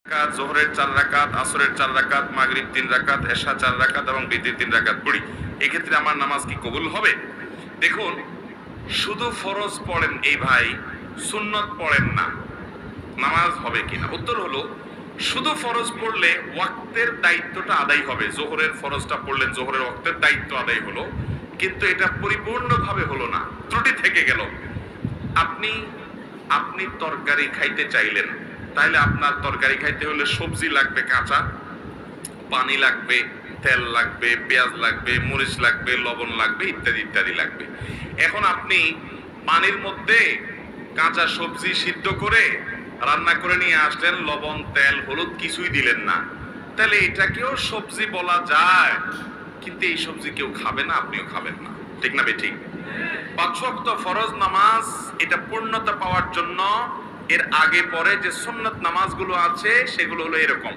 রাকাত, জোহরের 4 রাকাত, আসরের 4 রাকাত, মাগরিব 3 রাকাত, এশা 4 রাকাত এবং বিতির 3 রাকাত পড়ি, এক্ষেত্রে আমার নামাজ কি কবুল হবে? দেখুন, শুধু ফরজ পড়েন এই ভাই, সুন্নত পড়েন না, নামাজ হবে কিনা? উত্তর হলো, শুধু ফরজ পড়লে ওয়াক্তের দায়িত্বটা আদায় হবে। জোহরের ফরজটা পড়লেন, জোহরের ওয়াক্তের দায়িত্ব আদায় হলো, কিন্তু এটা পরিপূর্ণভাবে হলো না, ত্রুটি থেকে গেল। আপনি আপনি তরকারি খাইতে চাইলেন, তাহলে আপনার তরকারি খাইতে হলে সবজি লাগবে কাঁচা, পানি লাগবে, তেল লাগবে, পেঁয়াজ লাগবে, মরিচ লাগবে, লবণ লাগবে, ইত্যাদি ইত্যাদি লাগবে। এখন আপনি পানির মধ্যে কাঁচা সবজি সিদ্ধ করে রান্না করে নিয়ে আসলেন, লবণ তেল হলুদ কিছুই দিলেন না, তাহলে এটাকেও সবজি বলা যায়, কিন্তু এই সবজি কেউ খাবে না, আপনিও খাবেন না। ঠিক না বেঠিক? 5 ওয়াক্ত ফরজ নামাজ এটা পূর্ণতা পাওয়ার জন্য এর আগে পরে যে সুন্নত নামাজগুলো আছে সেগুলো হলো এরকম: